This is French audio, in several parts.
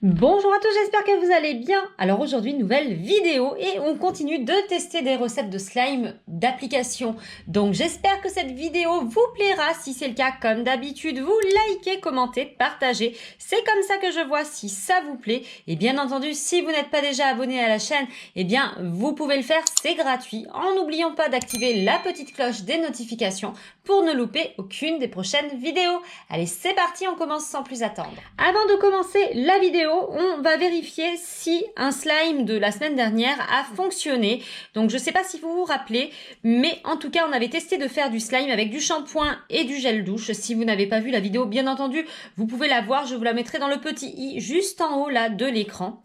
Bonjour à tous, j'espère que vous allez bien. Alors aujourd'hui, nouvelle vidéo et on continue de tester des recettes de slime d'application. Donc j'espère que cette vidéo vous plaira. Si c'est le cas, comme d'habitude, vous likez, commentez, partagez. C'est comme ça que je vois si ça vous plaît. Et bien entendu, si vous n'êtes pas déjà abonné à la chaîne, eh bien vous pouvez le faire, c'est gratuit. En n'oubliant pas d'activer la petite cloche des notifications pour ne louper aucune des prochaines vidéos. Allez, c'est parti, on commence sans plus attendre. Avant de commencer la vidéo, on va vérifier si un slime de la semaine dernière a fonctionné. Donc je ne sais pas si vous vous rappelez, mais en tout cas on avait testé de faire du slime avec du shampoing et du gel douche. Si vous n'avez pas vu la vidéo, bien entendu, vous pouvez la voir, je vous la mettrai dans le petit i juste en haut là de l'écran.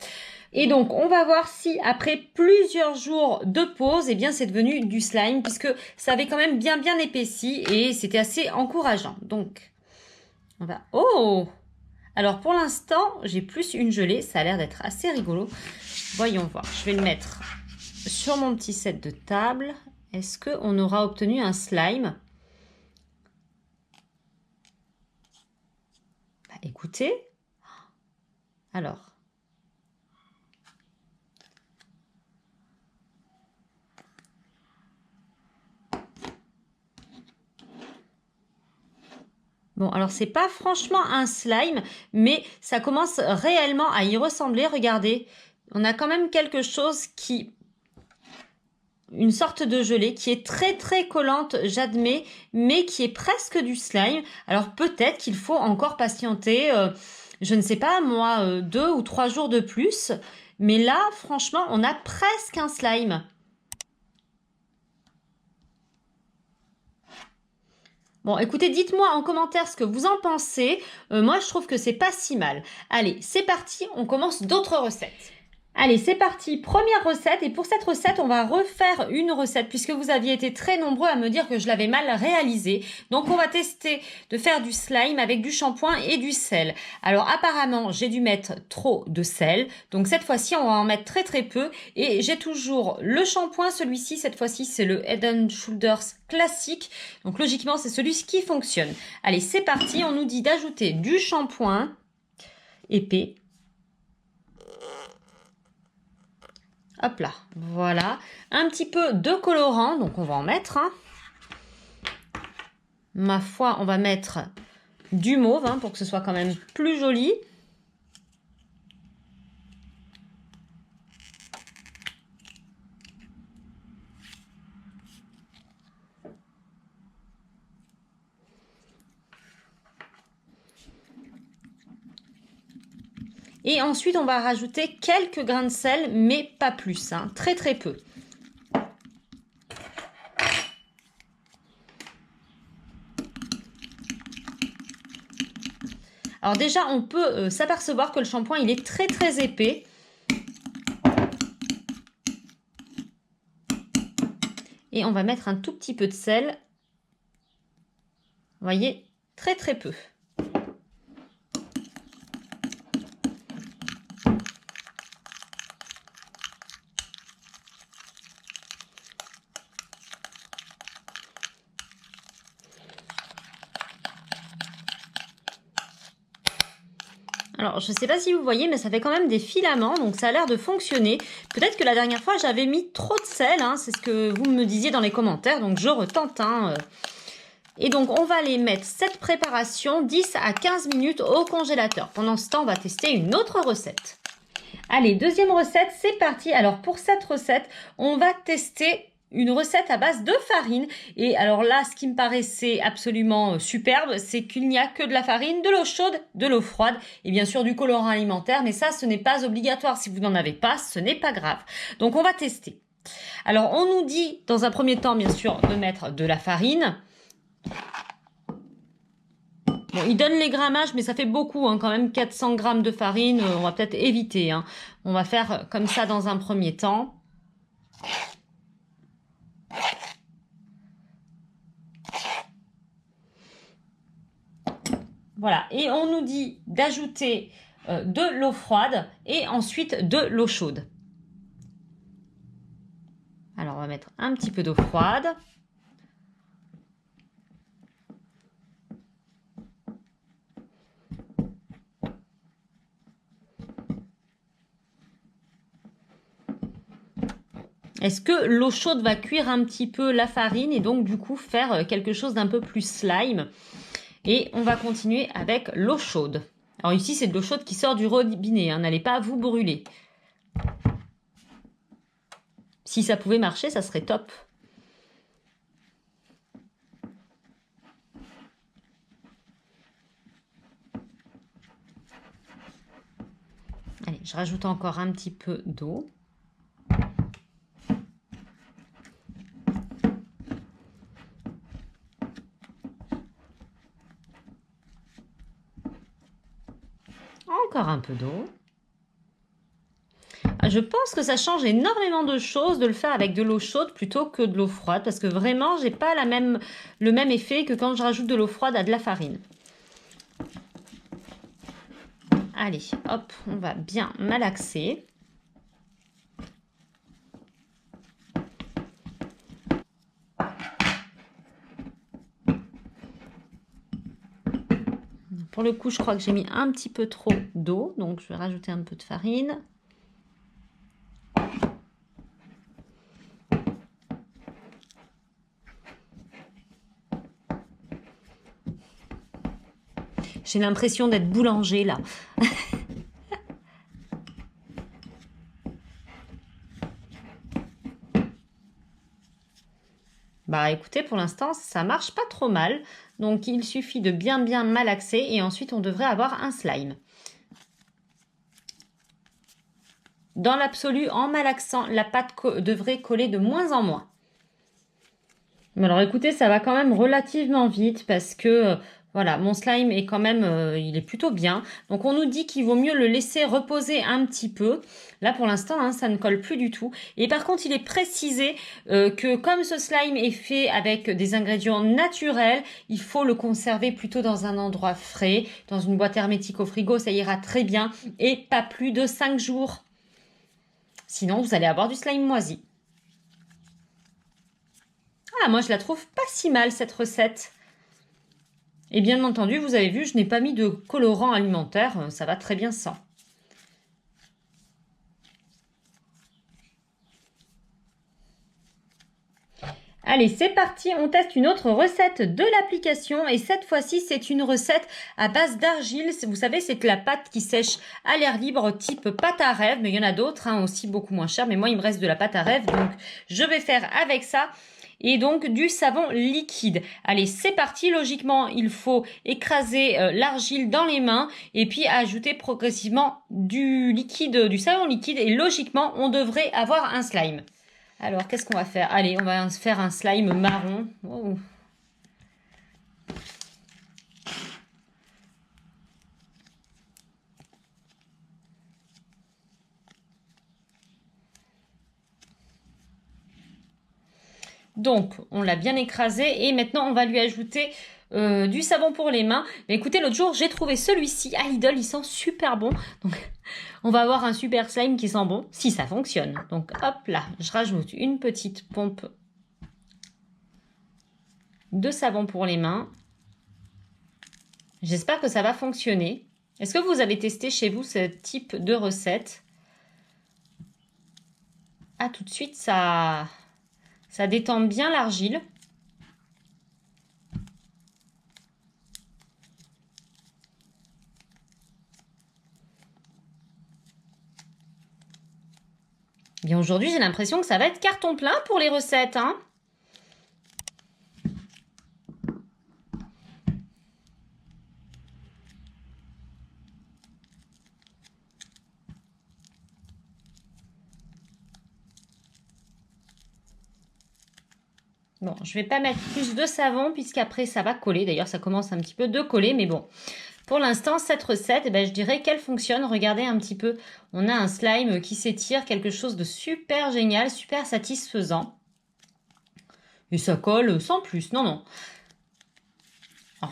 Et donc, on va voir si après plusieurs jours de pause, eh bien, c'est devenu du slime puisque ça avait quand même bien épaissi et c'était assez encourageant. Donc, on va... Oh! Alors, pour l'instant, j'ai plus une gelée. Ça a l'air d'être assez rigolo. Voyons voir. Je vais le mettre sur mon petit set de table. Est-ce qu'on aura obtenu un slime? Bah, écoutez. Alors... Bon, alors c'est pas franchement un slime, mais ça commence réellement à y ressembler. Regardez, on a quand même quelque chose qui... Une sorte de gelée qui est très collante, j'admets, mais qui est presque du slime. Alors peut-être qu'il faut encore patienter, je ne sais pas moi, 2 ou 3 jours de plus. Mais là, franchement, on a presque un slime. Bon, écoutez, dites-moi en commentaire ce que vous en pensez. Moi, je trouve que c'est pas si mal. Allez, c'est parti, on commence d'autres recettes. Allez, c'est parti, première recette. Et pour cette recette, on va refaire une recette puisque vous aviez été très nombreux à me dire que je l'avais mal réalisée. Donc, on va tester de faire du slime avec du shampoing et du sel. Alors, apparemment, j'ai dû mettre trop de sel. Donc, cette fois-ci, on va en mettre très peu. Et j'ai toujours le shampoing. Celui-ci, cette fois-ci, c'est le Head & Shoulders classique. Donc, logiquement, c'est celui qui fonctionne. Allez, c'est parti. On nous dit d'ajouter du shampoing épais. Hop là, voilà. Un petit peu de colorant, donc on va en mettre. Ma foi, on va mettre du mauve pour que ce soit quand même plus joli. Et ensuite, on va rajouter quelques grains de sel, mais pas plus, très peu. Alors déjà, on peut s'apercevoir que le shampoing, il est très épais. Et on va mettre un tout petit peu de sel. Vous voyez, très peu. Alors, je ne sais pas si vous voyez, mais ça fait quand même des filaments, donc ça a l'air de fonctionner. Peut-être que la dernière fois, j'avais mis trop de sel, c'est ce que vous me disiez dans les commentaires, donc je retente. Et donc, on va les mettre, cette préparation, 10 à 15 minutes au congélateur. Pendant ce temps, on va tester une autre recette. Allez, deuxième recette, c'est parti. Alors, pour cette recette, on va tester une recette à base de farine. Et alors là, ce qui me paraissait absolument superbe, c'est qu'il n'y a que de la farine, de l'eau chaude, de l'eau froide et bien sûr du colorant alimentaire. Mais ça, ce n'est pas obligatoire. Si vous n'en avez pas, ce n'est pas grave. Donc, on va tester. Alors, on nous dit, dans un premier temps, bien sûr, de mettre de la farine. Bon, il donne les grammages, mais ça fait beaucoup, quand même 400 grammes de farine. On va peut-être éviter. On va faire comme ça dans un premier temps. Voilà, et on nous dit d'ajouter de l'eau froide et ensuite de l'eau chaude. Alors, on va mettre un petit peu d'eau froide. Est-ce que l'eau chaude va cuire un petit peu la farine et donc du coup faire quelque chose d'un peu plus slime? Et on va continuer avec l'eau chaude. Alors ici, c'est de l'eau chaude qui sort du robinet, hein, n'allez pas vous brûler. Si ça pouvait marcher, ça serait top. Allez, je rajoute encore un petit peu d'eau. Encore un peu d'eau. Je pense que ça change énormément de choses de le faire avec de l'eau chaude plutôt que de l'eau froide parce que vraiment, j'ai pas le même effet que quand je rajoute de l'eau froide à de la farine. Allez, hop, on va bien malaxer. Pour le coup, je crois que j'ai mis un petit peu trop d'eau, donc je vais rajouter un peu de farine. J'ai l'impression d'être boulanger là. Bah écoutez, pour l'instant, ça marche pas trop mal. Donc il suffit de bien malaxer et ensuite on devrait avoir un slime. Dans l'absolu, en malaxant, la pâte devrait coller de moins en moins. Mais alors écoutez, ça va quand même relativement vite parce que voilà, mon slime est quand même, il est plutôt bien. Donc on nous dit qu'il vaut mieux le laisser reposer un petit peu. Là pour l'instant, hein, ça ne colle plus du tout. Et par contre, il est précisé que comme ce slime est fait avec des ingrédients naturels, il faut le conserver plutôt dans un endroit frais, dans une boîte hermétique au frigo, ça ira très bien. Et pas plus de 5 jours. Sinon, vous allez avoir du slime moisi. Ah, moi je la trouve pas si mal cette recette. Et bien entendu, vous avez vu, je n'ai pas mis de colorant alimentaire, ça va très bien sans. Allez, c'est parti, on teste une autre recette de l'application et cette fois-ci, c'est une recette à base d'argile. Vous savez, c'est la pâte qui sèche à l'air libre type pâte à rêve, mais il y en a d'autres hein, aussi beaucoup moins chères, mais moi, il me reste de la pâte à rêve, donc je vais faire avec ça. Et donc du savon liquide. Allez, c'est parti. Logiquement, il faut écraser l'argile dans les mains et puis ajouter progressivement du liquide, du savon liquide. Et logiquement, on devrait avoir un slime. Alors, qu'est-ce qu'on va faire? Allez, on va faire un slime marron. Oh. Donc, on l'a bien écrasé et maintenant, on va lui ajouter du savon pour les mains. Mais écoutez, l'autre jour, j'ai trouvé celui-ci à Lidl. Il sent super bon. Donc, on va avoir un super slime qui sent bon si ça fonctionne. Donc, hop là, je rajoute une petite pompe de savon pour les mains. J'espère que ça va fonctionner. Est-ce que vous avez testé chez vous ce type de recette? Ah, tout de suite, ça détend bien l'argile. Bien aujourd'hui, j'ai l'impression que ça va être carton plein pour les recettes, hein. Bon, je vais pas mettre plus de savon puisqu'après ça va coller. D'ailleurs, ça commence un petit peu de coller, mais bon. Pour l'instant, cette recette, eh ben, je dirais qu'elle fonctionne. Regardez un petit peu, on a un slime qui s'étire, quelque chose de super génial, super satisfaisant. Et ça colle sans plus, non, non.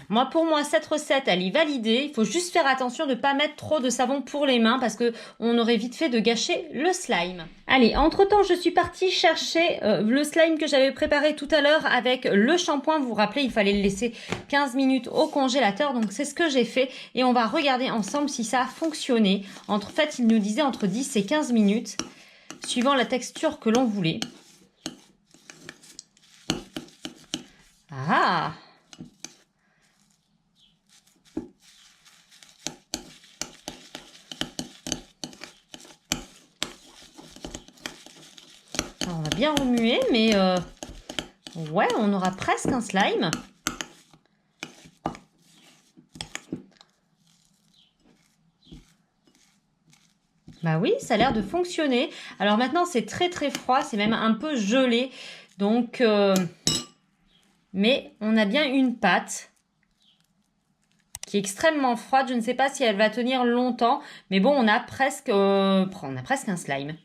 Alors, pour moi, cette recette, elle est validée. Il faut juste faire attention de ne pas mettre trop de savon pour les mains parce qu'on aurait vite fait de gâcher le slime. Allez, entre-temps, je suis partie chercher le slime que j'avais préparé tout à l'heure avec le shampoing. Vous vous rappelez, il fallait le laisser 15 minutes au congélateur. Donc, c'est ce que j'ai fait. Et on va regarder ensemble si ça a fonctionné. En fait, il nous disait entre 10 et 15 minutes. suivant la texture que l'on voulait. Ah! Alors, on va bien remuer, mais ouais, on aura presque un slime. Bah oui, ça a l'air de fonctionner. Alors maintenant, c'est très très froid, c'est même un peu gelé. Donc, mais on a bien une pâte qui est extrêmement froide. Je ne sais pas si elle va tenir longtemps, mais bon, on a presque un slime.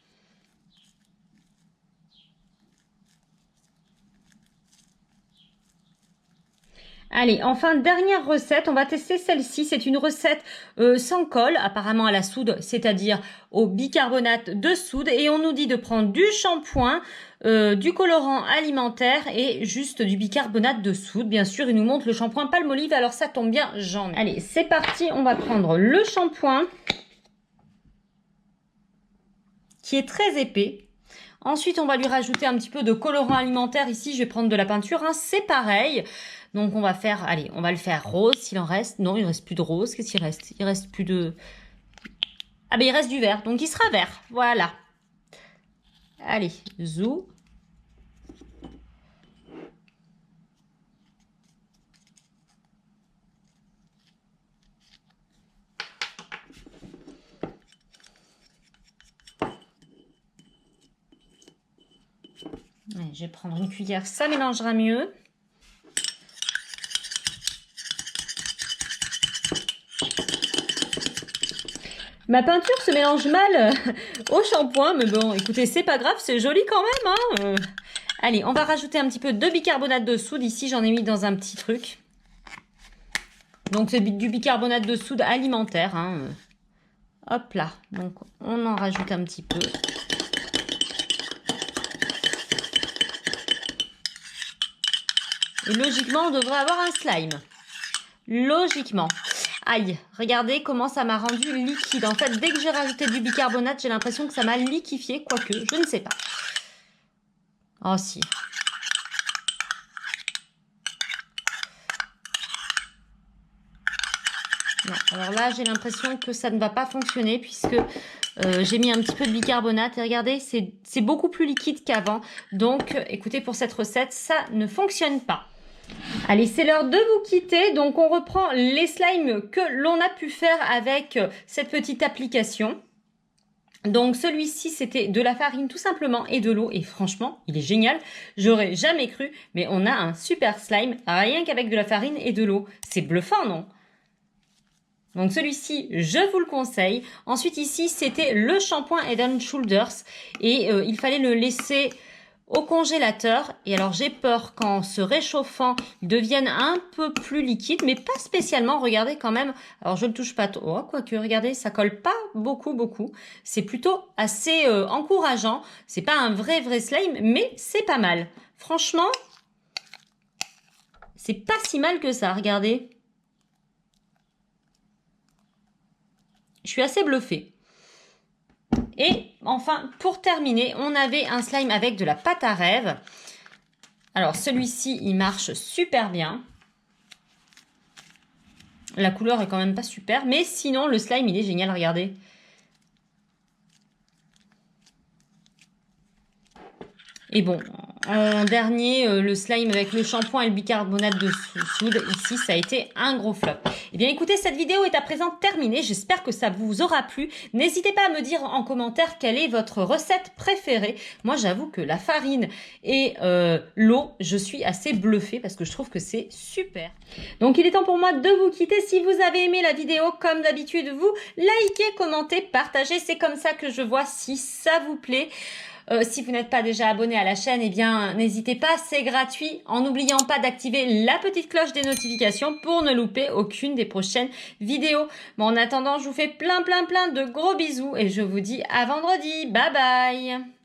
Allez, enfin, dernière recette, on va tester celle-ci. C'est une recette sans colle, apparemment à la soude, c'est-à-dire au bicarbonate de soude. Et on nous dit de prendre du shampoing, du colorant alimentaire et juste du bicarbonate de soude. Bien sûr, il nous montre le shampoing Palmolive, alors ça tombe bien, j'en ai. Allez, c'est parti, on va prendre le shampoing qui est très épais. Ensuite, on va lui rajouter un petit peu de colorant alimentaire. Ici, je vais prendre de la peinture, hein, c'est pareil. Donc, on va faire, allez, on va le faire rose s'il en reste. Non, il ne reste plus de rose. Qu'est-ce qu'il reste? Il reste plus de... Ah ben, il reste du vert. Donc, il sera vert. Voilà. Allez, zou. Allez, je vais prendre une cuillère, ça mélangera mieux. Ma peinture se mélange mal au shampoing, mais bon, écoutez, c'est pas grave, c'est joli quand même. Hein. Allez, on va rajouter un petit peu de bicarbonate de soude. Ici, j'en ai mis dans un petit truc. Donc, c'est du bicarbonate de soude alimentaire. Hein. Hop là, donc on en rajoute un petit peu. Et logiquement, on devrait avoir un slime. Logiquement. Aïe, regardez comment ça m'a rendu liquide. En fait, dès que j'ai rajouté du bicarbonate, j'ai l'impression que ça m'a liquéfié, quoique, je ne sais pas. Oh si. Non, alors là, j'ai l'impression que ça ne va pas fonctionner puisque j'ai mis un petit peu de bicarbonate. Et regardez, c'est beaucoup plus liquide qu'avant. Donc, écoutez, pour cette recette, ça ne fonctionne pas. Allez, c'est l'heure de vous quitter. Donc, on reprend les slimes que l'on a pu faire avec cette petite application. Donc, celui-ci, c'était de la farine tout simplement et de l'eau. Et franchement, il est génial. J'aurais jamais cru, mais on a un super slime rien qu'avec de la farine et de l'eau. C'est bluffant, non? Donc, celui-ci, je vous le conseille. Ensuite, ici, c'était le shampoing Head & Shoulders. Et il fallait le laisser au congélateur. Et alors, j'ai peur qu'en se réchauffant, il devienne un peu plus liquide, mais pas spécialement. Regardez quand même. Alors, je ne le touche pas trop. Oh, quoique, regardez, ça colle pas beaucoup. C'est plutôt assez encourageant. C'est pas un vrai slime, mais c'est pas mal. Franchement, c'est pas si mal que ça. Regardez. Je suis assez bluffée. Et enfin, pour terminer, on avait un slime avec de la pâte à rêve. Alors, celui-ci, il marche super bien. La couleur est quand même pas super, mais sinon, le slime, il est génial, regardez. Et bon, en dernier, le slime avec le shampoing et le bicarbonate de soude, ici, ça a été un gros flop. Eh bien, écoutez, cette vidéo est à présent terminée. J'espère que ça vous aura plu. N'hésitez pas à me dire en commentaire quelle est votre recette préférée. Moi, j'avoue que la farine et l'eau, je suis assez bluffée parce que je trouve que c'est super. Donc, il est temps pour moi de vous quitter. Si vous avez aimé la vidéo, comme d'habitude, vous likez, commentez, partagez. C'est comme ça que je vois si ça vous plaît. Si vous n'êtes pas déjà abonné à la chaîne, eh bien, n'hésitez pas, c'est gratuit, en n'oubliant pas d'activer la petite cloche des notifications pour ne louper aucune des prochaines vidéos. Bon, en attendant, je vous fais plein de gros bisous et je vous dis à vendredi. Bye bye!